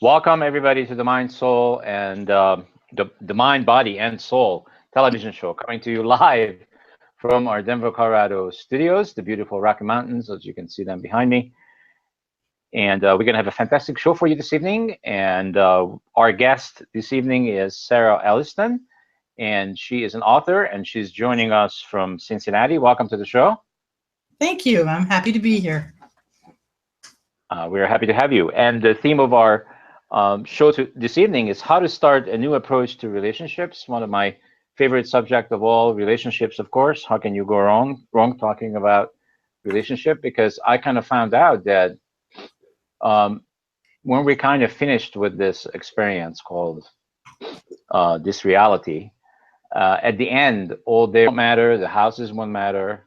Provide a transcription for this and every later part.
Welcome everybody to the Mind, Soul, and the Mind, Body, and Soul television show coming to you live from our Denver, Colorado studios, the beautiful Rocky Mountains, as you can see them behind me. And we're going to have a fantastic show for you this evening. And our guest this evening is Sarah Elliston, and she is an author, and she's joining us from Cincinnati. Welcome to the show. Thank you. I'm happy to be here. We're happy to have you. And the theme of our show this evening is how to start a new approach to relationships. One of my favorite subject of all, relationships, of course. How can you go wrong talking about relationship? Because I kind of found out that when we kind of finished with this experience called this reality, at the end, all they won't matter, the houses won't matter,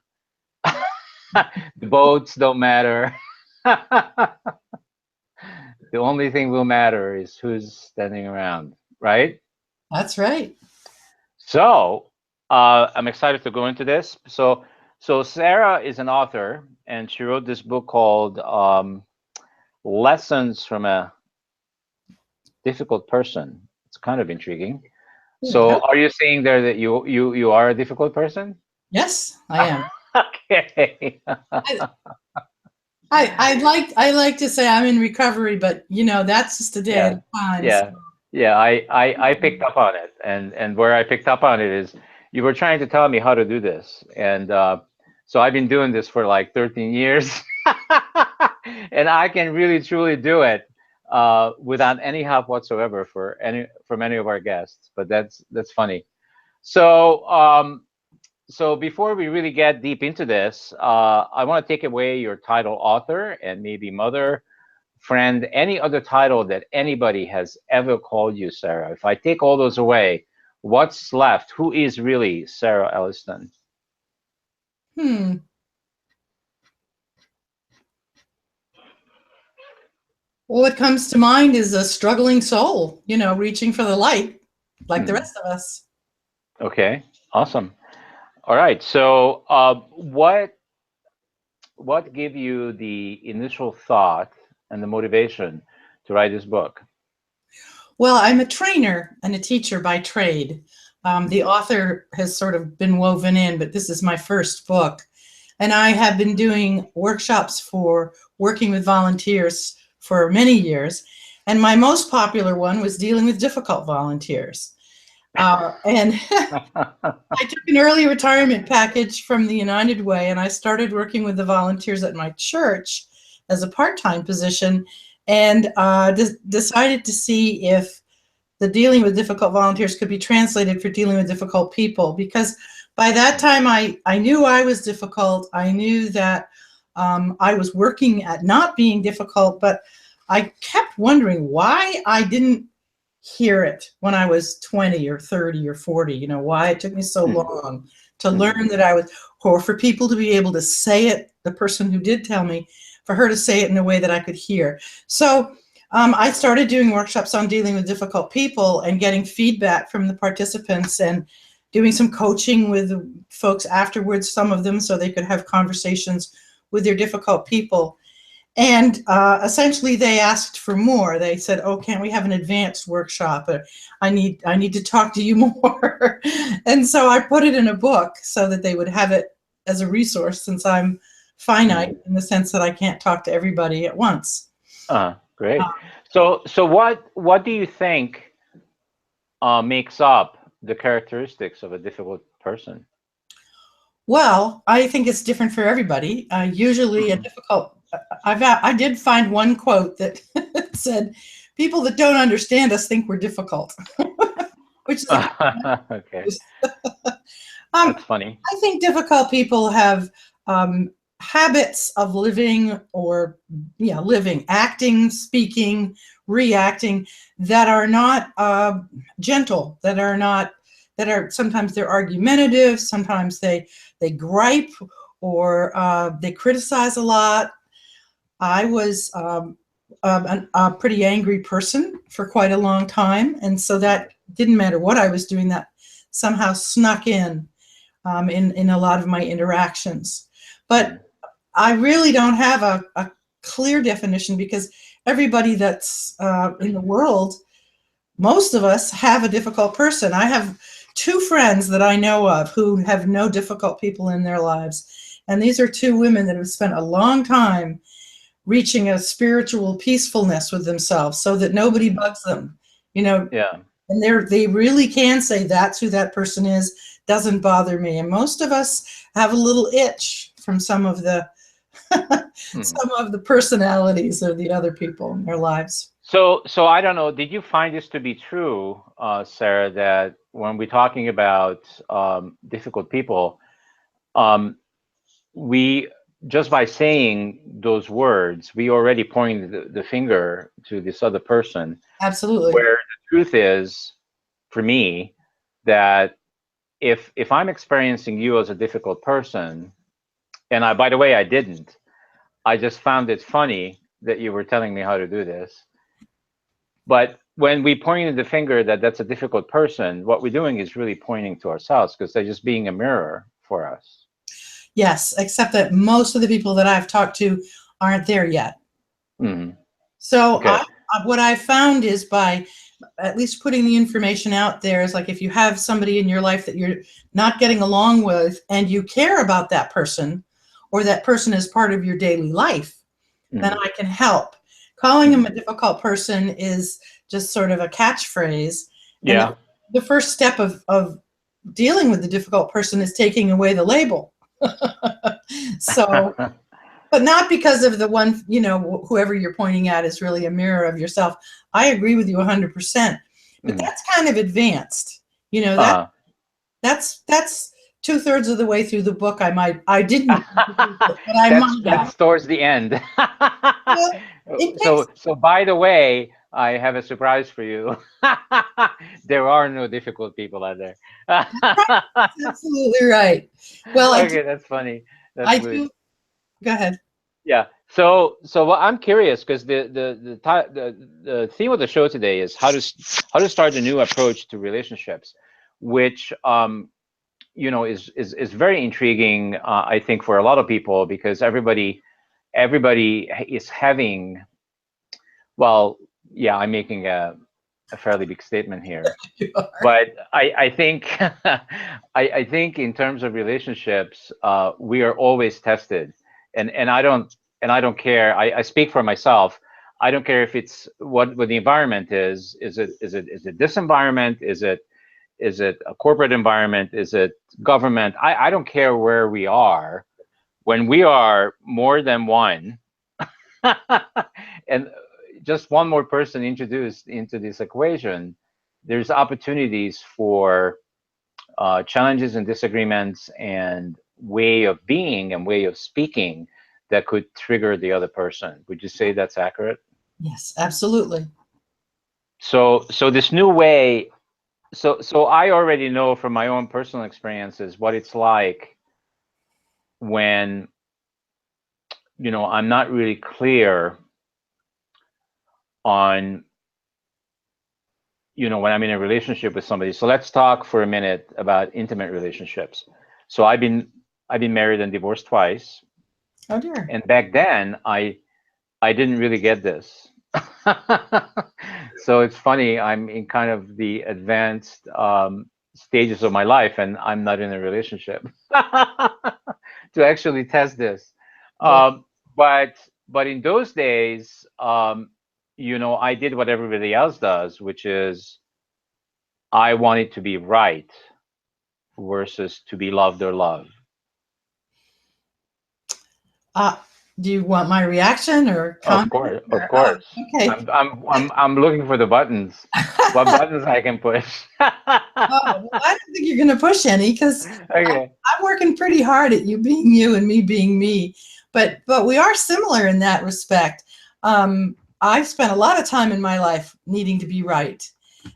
the boats don't matter. The only thing will matter is who's standing around, right? That's right. So I'm excited to go into this. So Sarah is an author, and she wrote this book called Lessons from a Difficult Person. It's kind of intriguing. So are you saying there that you are a difficult person? Yes, I am. Okay. I like to say I'm in recovery, but that's just a day at a time. Yeah. I picked up on it, and where I picked up on it is you were trying to tell me how to do this, and so I've been doing this for like 13 years, and I can really truly do it without any help whatsoever from any of our guests. But that's funny. So so before we really get deep into this, I want to take away your title, author, and maybe mother, friend, any other title that anybody has ever called you, Sarah. If I take all those away, what's left? Who is really Sarah Elliston? Well, what comes to mind is a struggling soul, reaching for the light, like the rest of us. Okay, awesome. All right, so what gave you the initial thought and the motivation to write this book? Well, I'm a trainer and a teacher by trade. The author has sort of been woven in, but this is my first book. And I have been doing workshops for working with volunteers for many years. And my most popular one was dealing with difficult volunteers. And I took an early retirement package from the United Way, and I started working with the volunteers at my church as a part-time position, and decided to see if the dealing with difficult volunteers could be translated for dealing with difficult people. Because by that time, I knew I was difficult. I knew that I was working at not being difficult, but I kept wondering why I didn't hear it when I was 20 or 30 or 40, why it took me so long to learn that I was, or for people to be able to say it, the person who did tell me, for her to say it in a way that I could hear. So I started doing workshops on dealing with difficult people and getting feedback from the participants and doing some coaching with folks afterwards, some of them, so they could have conversations with their difficult people. And essentially they asked for more. They said, oh, can't we have an advanced workshop? I need to talk to you more. And so I put it in a book so that they would have it as a resource, since I'm finite in the sense that I can't talk to everybody at once. Great. So what do you think makes up the characteristics of a difficult person? Well, I think it's different for everybody. Usually a difficult, I did find one quote that said, people that don't understand us think we're difficult. Which is okay. That's funny. I think difficult people have habits of living or living, acting, speaking, reacting that are not gentle, that are sometimes they're argumentative, sometimes they gripe, or they criticize a lot. I was a pretty angry person for quite a long time, and so that didn't matter what I was doing, that somehow snuck in a lot of my interactions. But I really don't have a clear definition, because everybody that's in the world, most of us have a difficult person. I have 2 friends that I know of who have no difficult people in their lives. And these are 2 women that have spent a long time reaching a spiritual peacefulness with themselves so that nobody bugs them, you know, Yeah. and they really can say that's who that person is, doesn't bother me. And most of us have a little itch from some of the Mhm. some of the personalities of the other people in their lives. So I don't know. Did you find this to be true, Sarah, that when we're talking about difficult people, um, we just by saying those words, we already point the finger to this other person. Absolutely. Where the truth is, for me, that if I'm experiencing you as a difficult person, and I, by the way, I didn't. I just found it funny that you were telling me how to do this. But when we pointed the finger that that's a difficult person, what we're doing is really pointing to ourselves because they're just being a mirror for us. Yes, except that most of the people that I've talked to aren't there yet. Hmm. So Okay. what I found is by at least putting the information out there is like if you have somebody in your life that you're not getting along with and you care about that person or that person is part of your daily life, then Hmm. I can help. Calling them Hmm. a difficult person is just sort of a catchphrase. And Yeah. the first step of dealing with the difficult person is taking away the label. So, but not because of the one, you know, whoever you're pointing at is really a mirror of yourself. I agree with you 100%, but Hmm. that's kind of advanced. You know, Uh, that's 2/3 of the way through the book. I didn't, but I might have. that's towards the end. Well, it takes So by the way, I have a surprise for you. There are no difficult people out there. absolutely right. Well, Okay, that's funny. That's I good. do. Go ahead. Yeah. So what I'm curious because the theme of the show today is how to start a new approach to relationships, which is very intriguing, I think, for a lot of people because everybody is having, well, yeah, I'm making a fairly big statement here, You are. but I think I think in terms of relationships, we are always tested, and I don't care. I speak for myself. I don't care if it's what the environment is. Is it this environment? Is it a corporate environment? Is it government? I don't care where we are. When we are more than one, and just one more person introduced into this equation, there's opportunities for challenges and disagreements and way of being and way of speaking that could trigger the other person. Would you say that's accurate? Yes, absolutely. So this new way, so I already know from my own personal experiences what it's like when I'm not really clear on when I'm in a relationship with somebody. So let's talk for a minute about intimate relationships. So I've been married and divorced twice, Oh dear. and back then I didn't really get this. So it's funny, I'm in kind of the advanced stages of my life and I'm not in a relationship to actually test this. Yeah. um, but in those days, I did what everybody else does, which is I wanted to be right versus to be loved or loved. Uh, do you want my reaction or Of comment? course, of Or, course. okay. I'm looking for the buttons. What buttons I can push? Oh, well, I don't think you're going to push any because Okay. I'm working pretty hard at you being you and me being me. But we are similar in that respect. I've spent a lot of time in my life needing to be right.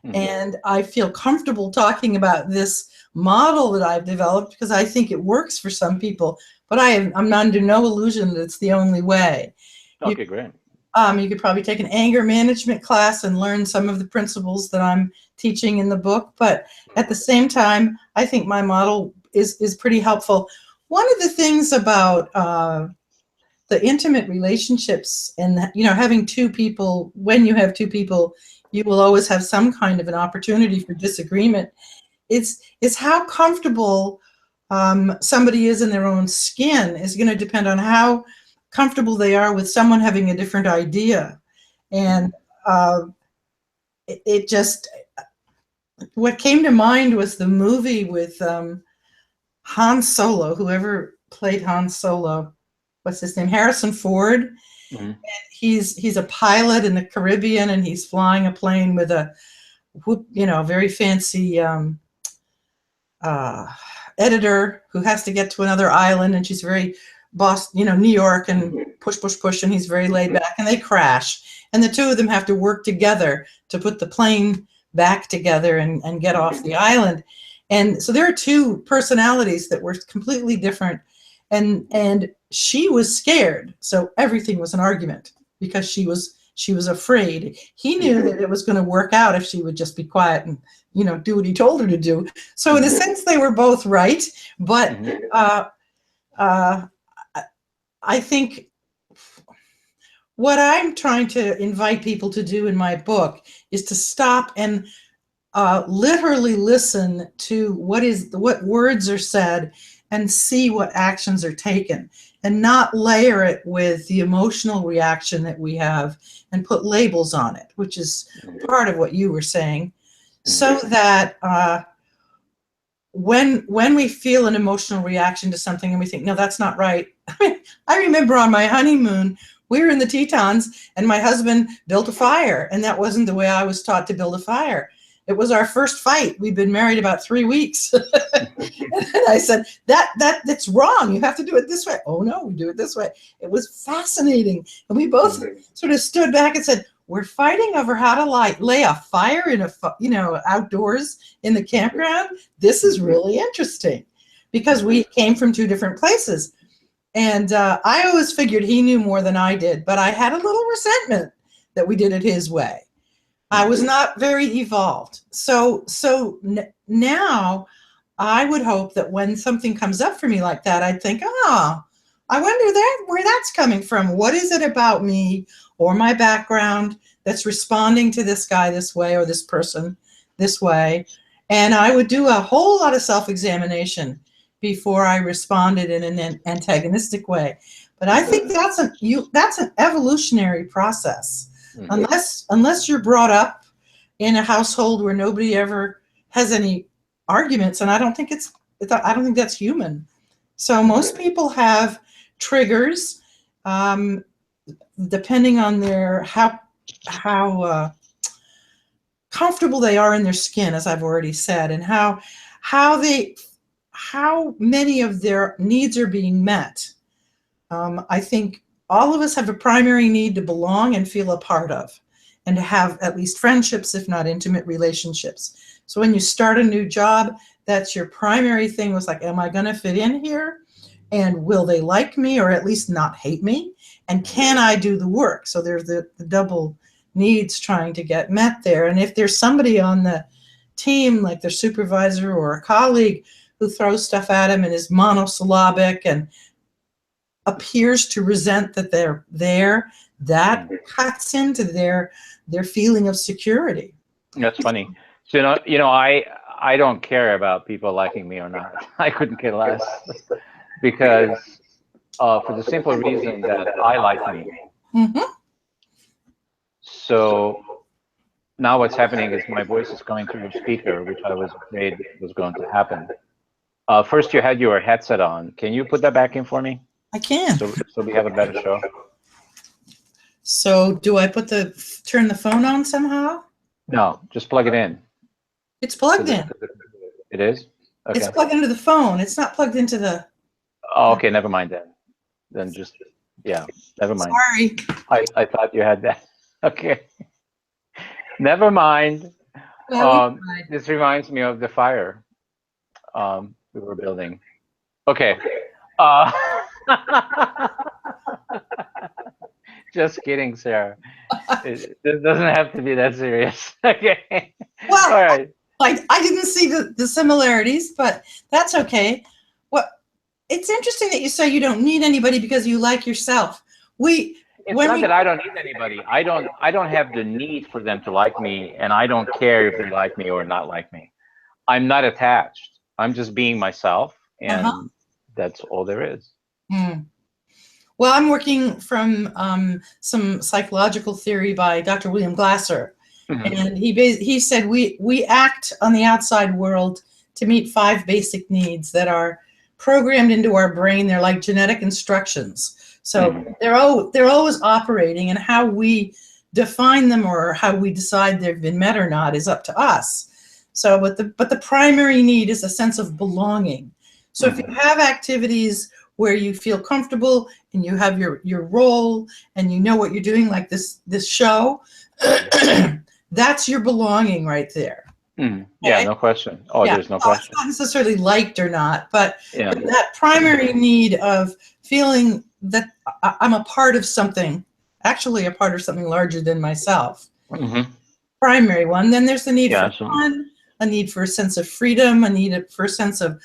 Mhm. And I feel comfortable talking about this model that I've developed because I think it works for some people. But I'm under no illusion that it's the only way. You Okay, great. You could probably take an anger management class and learn some of the principles that I'm teaching in the book. But at the same time, I think my model is pretty helpful. One of the things about the intimate relationships and, having two people, when you have two people, you will always have some kind of an opportunity for disagreement. Is how comfortable somebody is in their own skin is going to depend on how comfortable they are with someone having a different idea. And it just, what came to mind was the movie with Han Solo, whoever played Han Solo, what's his name? Harrison Ford. Mm-hmm. He's a pilot in the Caribbean, and he's flying a plane with a very fancy editor who has to get to another island, and she's very New York, and push, and he's very laid back, and they crash, and the two of them have to work together to put the plane back together and get off the island. And so there are two personalities that were completely different, and she was scared, so everything was an argument because she was afraid. He knew that it was going to work out if she would just be quiet and do what he told her to do. So in a sense, they were both right, but I think what I'm trying to invite people to do in my book is to stop and literally listen to what words are said and see what actions are taken, and not layer it with the emotional reaction that we have and put labels on it, which is part of what you were saying, so that when we feel an emotional reaction to something and we think, no, that's not right. I remember on my honeymoon, we were in the Tetons and my husband built a fire, and that wasn't the way I was taught to build a fire. It was our first fight. We'd been married about 3 weeks. And I said, that's wrong. You have to do it this way. Oh no, we do it this way. It was fascinating. And we both sort of stood back and said, we're fighting over how to lay a fire in outdoors in the campground. This is really interesting because we came from two different places. And I always figured he knew more than I did, but I had a little resentment that we did it his way. I was not very evolved. So now I would hope that when something comes up for me like that, I'd think, I wonder where that's coming from. What is it about me or my background that's responding to this guy this way or this person this way? And I would do a whole lot of self-examination before I responded in an antagonistic way. But I think that's an evolutionary process. Unless you're brought up in a household where nobody ever has any arguments, and I don't think that's human. So most people have triggers, depending on how comfortable they are in their skin, as I've already said, and how many of their needs are being met. I think all of us have a primary need to belong and feel a part of, and to have at least friendships, if not intimate relationships. So when you start a new job, that's your primary thing, was like, am I going to fit in here? And will they like me, or at least not hate me? And can I do the work? So there's the double needs trying to get met there. And if there's somebody on the team, like their supervisor or a colleague, who throws stuff at him and is monosyllabic and appears to resent that they're there, that cuts into their feeling of security. That's funny. So I don't care about people liking me or not. I couldn't care less, because for the simple reason that I like me. Mm-hmm. So now what's happening is my voice is coming through your speaker, which I was afraid was going to happen. First, you had your headset on. Can you put that back in for me? I can. So we have a better show. So do I turn the phone on somehow? No, just plug it in. It's plugged in. It is? Okay. It's plugged into the phone. It's not plugged into the... Oh, okay, never mind then. Then just, yeah, never mind. Sorry. I thought you had that. Okay. Never mind. Well, this reminds me of the fire we were building. Okay. Just kidding, Sarah. It doesn't have to be that serious. Okay. Well, all right. I didn't see the similarities, but that's okay. it's interesting that you say you don't need anybody because you like yourself. It's not that I don't need anybody. I don't have the need for them to like me, and I don't care if they like me or not like me. I'm not attached. I'm just being myself, and Uh-huh. that's all there is. Mm. Well, I'm working from some psychological theory by Dr. William Glasser, and he said we act on the outside world to meet 5 basic needs that are programmed into our brain. They're like genetic instructions, so they're always operating, and how we define them or how we decide they've been met or not is up to us. So, but the primary need is a sense of belonging. So if you have activities where you feel comfortable and you have your role and you know what you're doing, like this show, that's your belonging right there. Yeah, no question. Oh, yeah. There's no question. It's not necessarily liked or not, but yeah. That primary need of feeling that I'm a part of something, actually a part of something larger than myself. Primary one. Then there's the need for fun, a need for a sense of freedom, a need for a sense of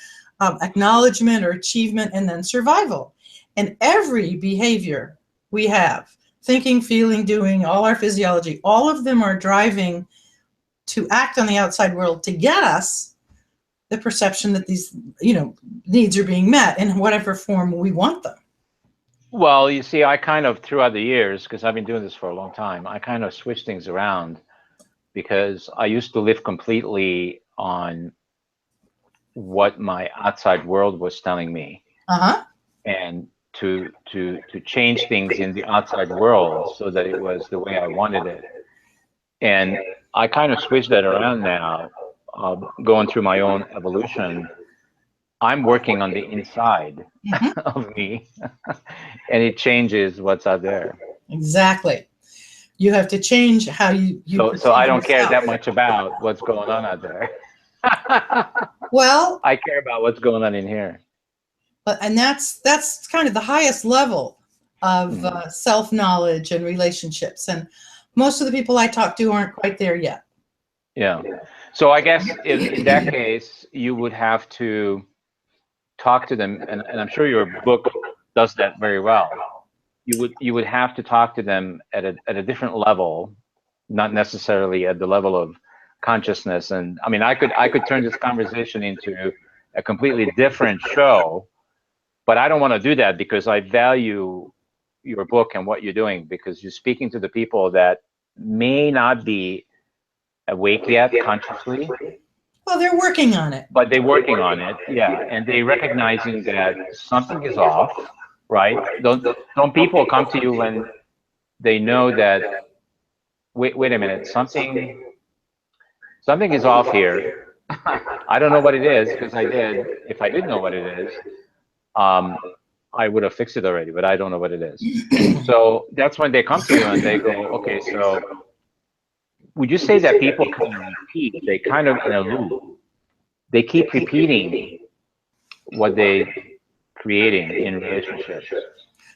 acknowledgement or achievement, and then survival. And every behavior we have, thinking, feeling, doing, all our physiology, all of them are driving to act on the outside world to get us the perception that these, needs are being met in whatever form we want them. Well, you see, I kind of, throughout the years, because I've been doing this for a long time, I kind of switched things around, because I used to live completely on what my outside world was telling me, and to change things in the outside world so that it was the way I wanted it. And I kind of switched that around now, going through my own evolution. I'm working on the inside of me, and it changes what's out there. Exactly. You have to change how you so I don't care that much about what's going on out there. Well, I care about what's going on in here. And that's kind of the highest level of self-knowledge and relationships. And most of the people I talk to aren't quite there yet. Yeah. So I guess in that case, you would have to talk to them, and I'm sure your book does that very well. You would have to talk to them at a different level, not necessarily at the level of consciousness. And I mean, I could turn this conversation into a completely different show, but I don't want to do that, because I value your book and what you're doing, because you're speaking to the people that may not be awake yet consciously. Well, they're working on it. But they're working on it, yeah, and they're recognizing that something is off, right? Don't people come to you when they know that, wait a minute, something is off here. I don't know what it is, because if I did know what it is, I would have fixed it already, but I don't know what it is. So that's when they come to you and they go, okay, so would you say that people kind of repeat, they kind of in a loop, they keep repeating what they're creating in relationships?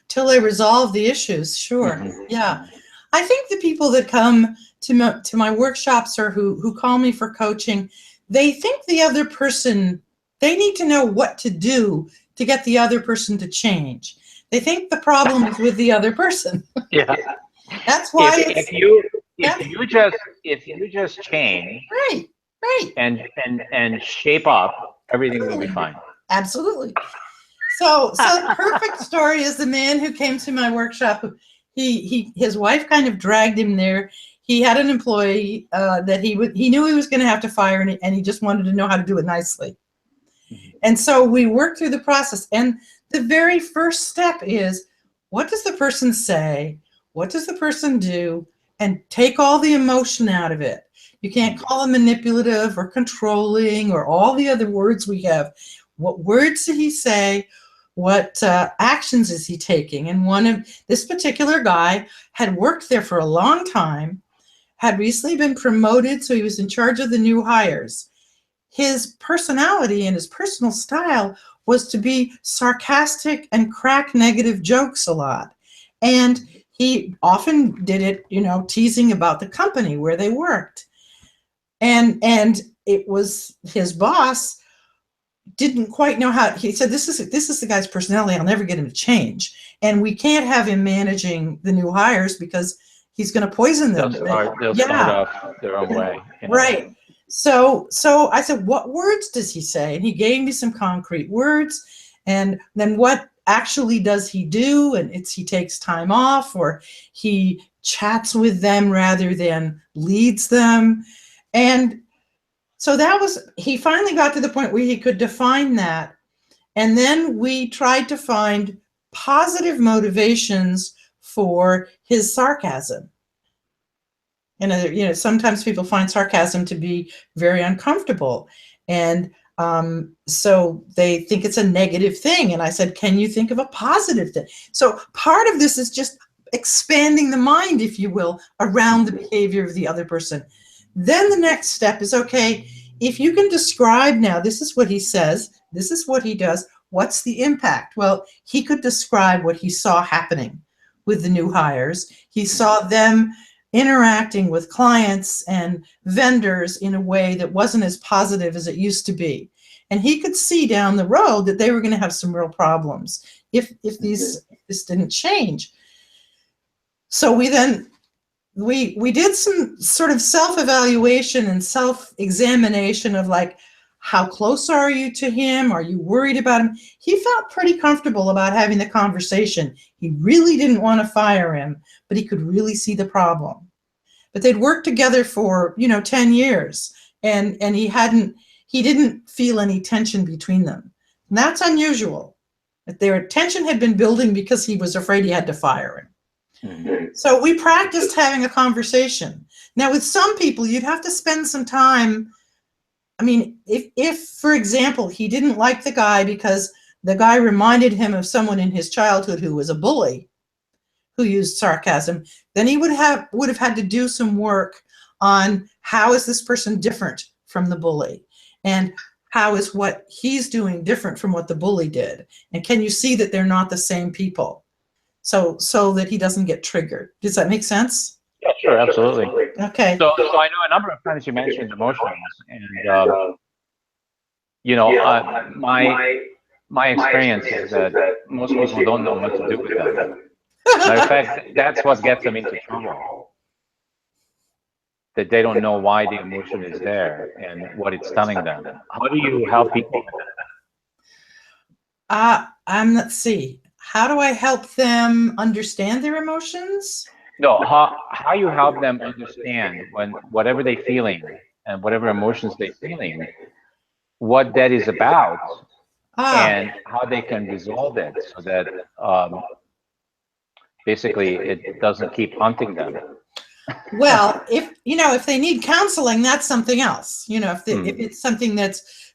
Till they resolve the issues, sure. Yeah. I think the people that come to my workshops or who call me for coaching, they think the other person, they need to know what to do to get the other person to change. They think the problem is with the other person. Yeah. That's why if you just change, right, and shape up, everything will be fine. Absolutely. So the perfect story is the man who came to my workshop. His wife kind of dragged him there. He had an employee that he knew he was going to have to fire, and he just wanted to know how to do it nicely. And so we worked through the process. And the very first step is, what does the person say? What does the person do? And take all the emotion out of it. You can't call them manipulative or controlling or all the other words we have. What words did he say? What actions is he taking? And one of this particular guy had worked there for a long time, had recently been promoted, so he was in charge of the new hires. His personality and his personal style was to be sarcastic and crack negative jokes a lot. And he often did it, teasing about the company where they worked. And it was his boss didn't quite know how. He said, this is the guy's personality. I'll never get him to change. And we can't have him managing the new hires because he's going to poison them. They'll start off their own way. Right. So I said, what words does he say? And he gave me some concrete words. And then what actually does he do? And he takes time off, or he chats with them rather than leads them. And so he finally got to the point where he could define that. And then we tried to find positive motivations for his sarcasm. And sometimes people find sarcasm to be very uncomfortable. And so they think it's a negative thing. And I said, can you think of a positive thing? So part of this is just expanding the mind, if you will, around the behavior of the other person. Then the next step is, okay, if you can describe now, this is what he says, this is what he does, what's the impact? Well, he could describe what he saw happening with the new hires. He saw them interacting with clients and vendors in a way that wasn't as positive as it used to be. And he could see down the road that they were going to have some real problems if this didn't change. So we did some sort of self-evaluation and self-examination of, like, how close are you to him? Are you worried about him? He felt pretty comfortable about having the conversation. He really didn't want to fire him, but he could really see the problem. But they'd worked together for, 10 years, and he didn't feel any tension between them. And that's unusual. Their tension had been building because he was afraid he had to fire him. So we practiced having a conversation. Now, with some people, you'd have to spend some time. I mean, if, for example, he didn't like the guy because the guy reminded him of someone in his childhood who was a bully, who used sarcasm, then he would have had to do some work on how is this person different from the bully, and how is what he's doing different from what the bully did, and can you see that they're not the same people? So that he doesn't get triggered. Does that make sense? Yeah, sure, absolutely. Okay. So I know a number of times you mentioned emotions, and my experience is that most people don't know what to do with them. Matter of fact, that's what gets them into trouble. That they don't know why the emotion is there and what it's telling them. How do you help people with that? Let's see. How do I help them understand their emotions? No, how you help them understand when whatever they're feeling and whatever emotions they're feeling, what that is about, and how they can resolve it so that basically it doesn't keep haunting them. Well, if they need counseling, that's something else. If it's something that's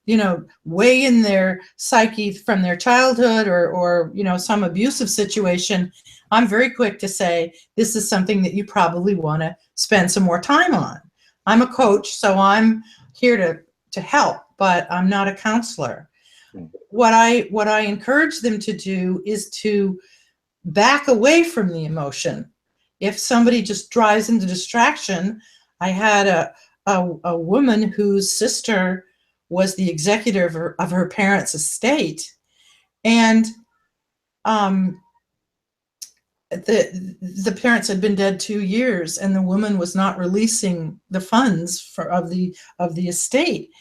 way in their psyche from their childhood, or some abusive situation, I'm very quick to say, this is something that you probably want to spend some more time on. I'm a coach, so I'm here to help, but I'm not a counselor. What I encourage them to do is to back away from the emotion. If somebody just drives into distraction, I had a woman whose sister was the executor of her parents' estate, and the parents had been dead 2 years, and the woman was not releasing the funds of the estate.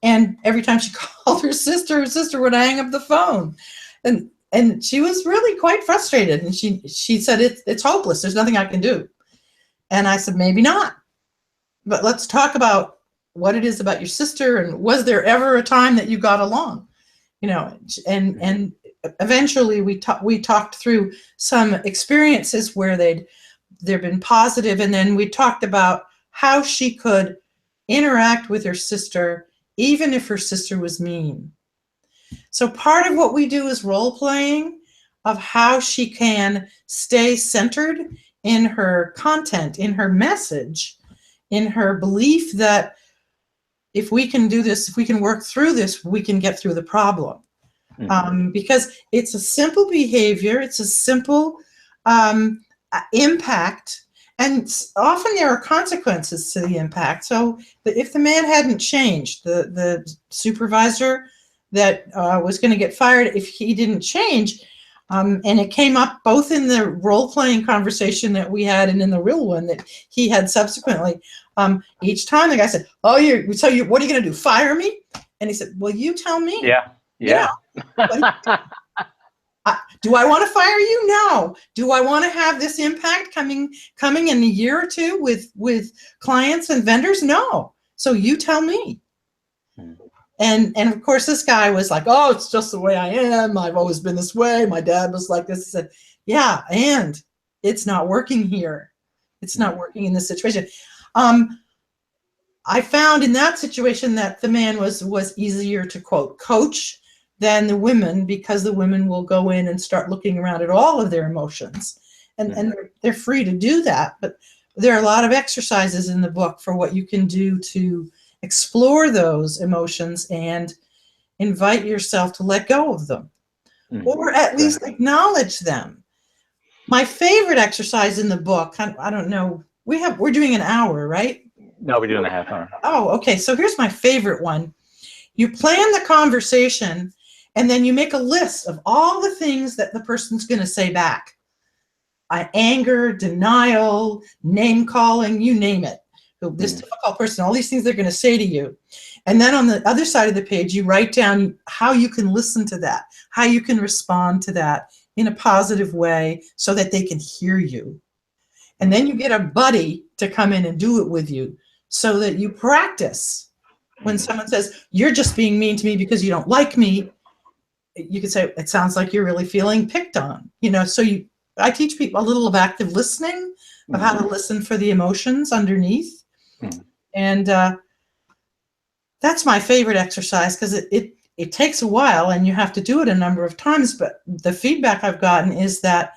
And every time she called her sister would hang up the phone, and she was really quite frustrated. And she said, it's hopeless. There's nothing I can do. And I said, maybe not, but let's talk about what it is about your sister, and was there ever a time that you got along? And eventually we talked through some experiences where they'd been positive, and then we talked about how she could interact with her sister even if her sister was mean. So part of what we do is role playing of how she can stay centered in her content, in her message, in her belief that if we can do this, if we can work through this, we can get through the problem. Because it's a simple behavior, it's a simple impact, and often there are consequences to the impact. So if the man hadn't changed, the supervisor, that was going to get fired if he didn't change. And it came up both in the role-playing conversation that we had and in the real one that he had subsequently. Each time the guy said, "Oh, what are you going to do? Fire me?" And he said, "Well, you tell me." Yeah. Yeah. Do I want to fire you? No. Do I want to have this impact coming in a year or two with clients and vendors? No. So you tell me. And of course, this guy was like, "Oh, it's just the way I am. I've always been this way. My dad was like this." He said, "Yeah, and it's not working here. It's not working in this situation." I found in that situation that the man was easier to quote coach than the women, because the women will go in and start looking around at all of their emotions, and they're free to do that. But there are a lot of exercises in the book for what you can do to explore those emotions and invite yourself to let go of them, or at least acknowledge them. My favorite exercise in the book, I don't know, we're doing an hour, right? No, we're doing a half hour. Oh, okay. So here's my favorite one. You plan the conversation, and then you make a list of all the things that the person's going to say back. Anger, denial, name calling, you name it. This difficult person, all these things they're going to say to you. And then on the other side of the page, you write down how you can listen to that, how you can respond to that in a positive way so that they can hear you. And then you get a buddy to come in and do it with you so that you practice. When someone says, "You're just being mean to me because you don't like me," you can say, "It sounds like you're really feeling picked on." So I teach people a little of active listening, of how to listen for the emotions underneath. And that's my favorite exercise, because it takes a while and you have to do it a number of times. But the feedback I've gotten is that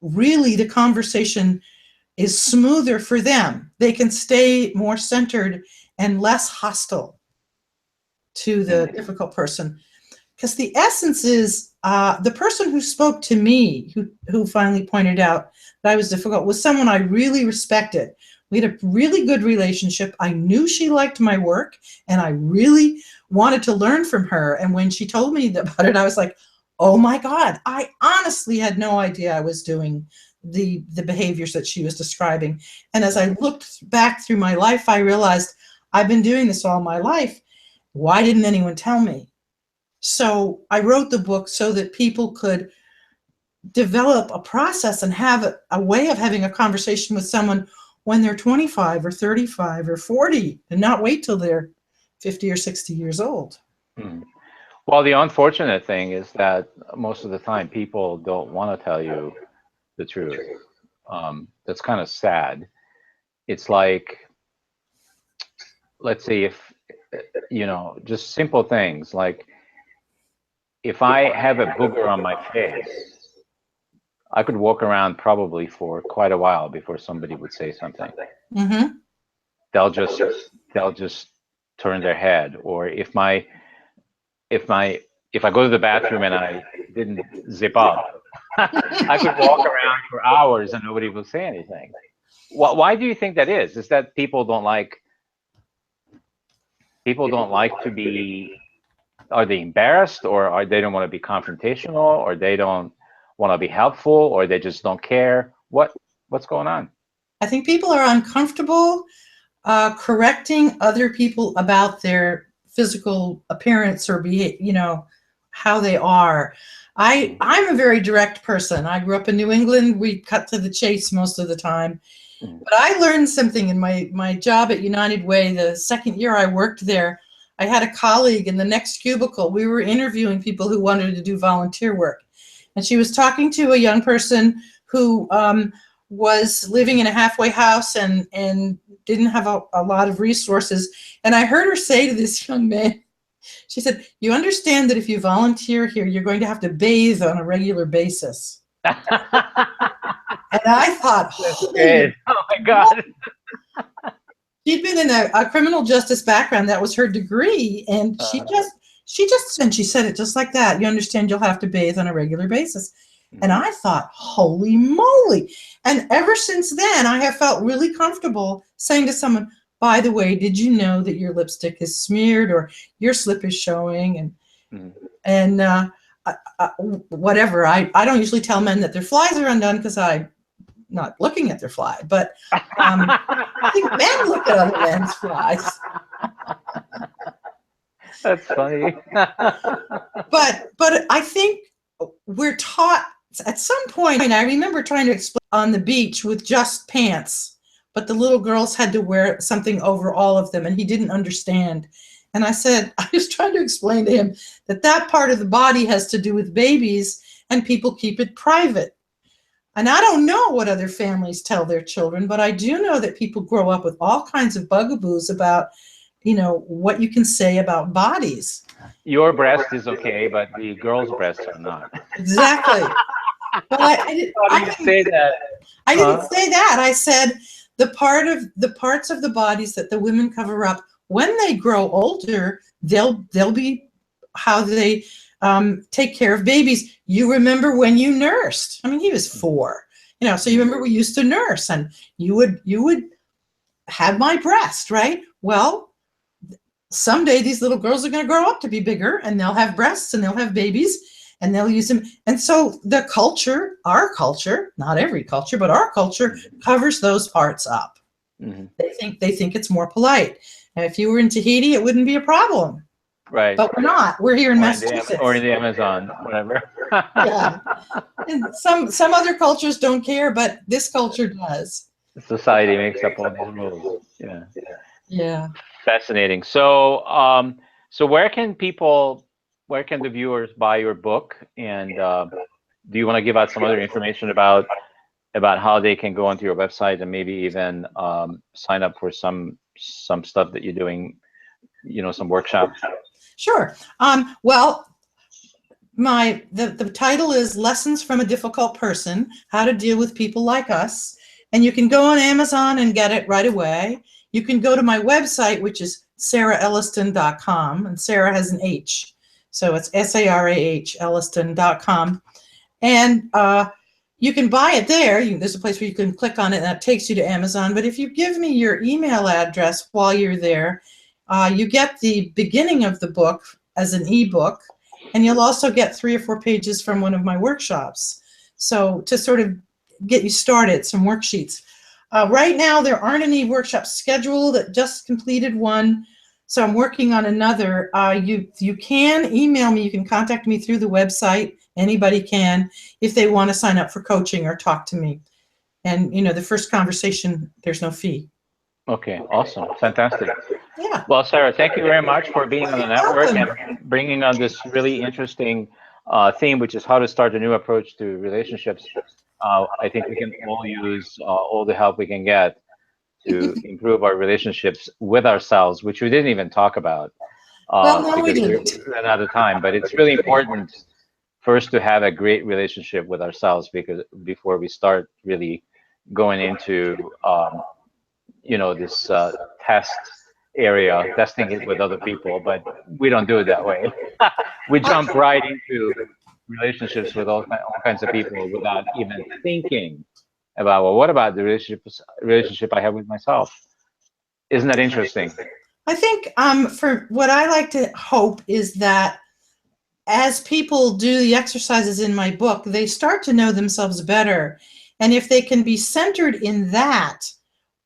really the conversation is smoother for them. They can stay more centered and less hostile to the difficult person. Because the essence is the person who spoke to me, who finally pointed out that I was difficult, was someone I really respected. We had a really good relationship. I knew she liked my work, and I really wanted to learn from her. And when she told me about it, I was like, "Oh my God, I honestly had no idea I was doing the behaviors that she was describing." And as I looked back through my life, I realized I've been doing this all my life. Why didn't anyone tell me? So I wrote the book so that people could develop a process and have a way of having a conversation with someone when they're 25 or 35 or 40, and not wait till they're 50 or 60 years old. Well, the unfortunate thing is that most of the time people don't want to tell you the truth. That's kind of sad. It's like, let's see, if, just simple things like, if I have a booger on my face, I could walk around probably for quite a while before somebody would say something. They'll just turn their head. Or if I go to the bathroom and I didn't zip up, I could walk around for hours and nobody will say anything. Why do you think that is? Is that people don't like to be? Are they embarrassed, or they don't want to be confrontational, or they don't want to be helpful, or they just don't care? What's going on? I think people are uncomfortable correcting other people about their physical appearance or how they are. I'm a very direct person. I grew up in New England. We cut to the chase most of the time. But I learned something in my job at United Way. The second year I worked there, I had a colleague in the next cubicle. We were interviewing people who wanted to do volunteer work. And she was talking to a young person who was living in a halfway house and didn't have a lot of resources. And I heard her say to this young man, she said, "You understand that if you volunteer here, you're going to have to bathe on a regular basis." And I thought, oh my God. She'd been in a criminal justice background. That was her degree. And she said it just like that. "You understand you'll have to bathe on a regular basis." And I thought, holy moly. And ever since then, I have felt really comfortable saying to someone, by the way, did you know that your lipstick is smeared or your slip is showing? And whatever. I don't usually tell men that their flies are undone because I'm not looking at their fly, but I think men look at other men's flies. That's funny. But I think we're taught at some point, and I remember trying to explain on the beach with just pants, but the little girls had to wear something over all of them, and he didn't understand. And I said, I was trying to explain to him that that part of the body has to do with babies, and people keep it private. And I don't know what other families tell their children, but I do know that people grow up with all kinds of bugaboos about, what you can say about bodies. Your breast is okay, but the girl's breasts are not. Exactly. But I didn't say that. I didn't say that. I said the parts of the bodies that the women cover up, when they grow older, they'll be how they take care of babies. You remember when you nursed? I mean, he was 4. So you remember we used to nurse, and you would have my breast, right? Well, someday these little girls are going to grow up to be bigger, and they'll have breasts, and they'll have babies, and they'll use them. And so the culture, our culture, not every culture, but our culture covers those parts up. Mm-hmm. They think it's more polite. And if you were in Tahiti, it wouldn't be a problem. Right. But we're not. We're here in Massachusetts. Or in the Amazon, whatever. Yeah. And some other cultures don't care, but this culture does. Society makes up all these rules. Yeah. Yeah. Fascinating. So, so where can the viewers buy your book? And do you want to give out some other information about how they can go onto your website and maybe even sign up for some stuff that you're doing, some workshops? Sure. Well, the title is Lessons from a Difficult Person: How to Deal with People Like Us. And you can go on Amazon and get it right away. You can go to my website, which is sarahelliston.com, and Sarah has an H. So it's SARAH, Elliston.com. And you can buy it there. There's a place where you can click on it, and that takes you to Amazon. But if you give me your email address while you're there, you get the beginning of the book as an ebook, and you'll also get 3 or 4 pages from one of my workshops. So to sort of get you started, some worksheets. Right now, there aren't any workshops scheduled. I just completed one, so I'm working on another. You can email me. You can contact me through the website. Anybody can, if they want to sign up for coaching or talk to me. And, the first conversation, there's no fee. Okay, awesome. Fantastic. Yeah. Well, Sarah, thank you very much for being on the network and bringing on this really interesting theme, which is how to start a new approach to relationships. I think we can all use all the help we can get to improve our relationships with ourselves, which we didn't even talk about No, we because didn't. we ran out of time. But it's really important first to have a great relationship with ourselves, because before we start really going into this test area, testing it with other people. But we don't do it that way. We jump right into relationships with all kinds of people without even thinking about, well, what about the relationship I have with myself? Isn't that interesting? I think for what I like to hope is that as people do the exercises in my book, they start to know themselves better. And if they can be centered in that,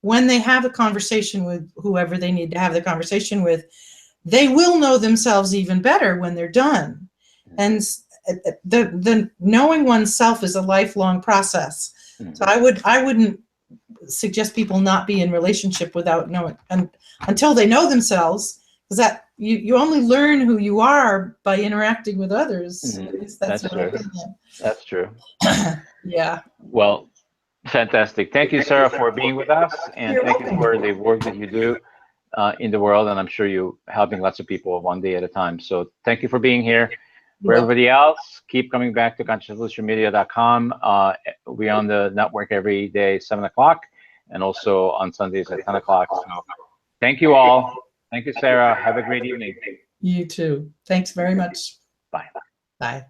when they have a conversation with whoever they need to have the conversation with, they will know themselves even better when they're done. And the knowing oneself is a lifelong process. Mm-hmm. So I wouldn't suggest people not be in relationship without knowing, and until they know themselves, because that you only learn who you are by interacting with others. Mm-hmm. That's true. That's true. Yeah. Well, fantastic. Thank you, Sarah, for being with us, and You're thank welcome. you for the work that you do in the world, and I'm sure you're helping lots of people one day at a time. So thank you for being here. For everybody else, keep coming back to ConsciousLeadershipMedia.com. We're on the network every day, 7 o'clock, and also on Sundays at 10 o'clock. So thank you all. Thank you, Sarah. Have a great evening. You too. Thanks very much. Bye. Bye.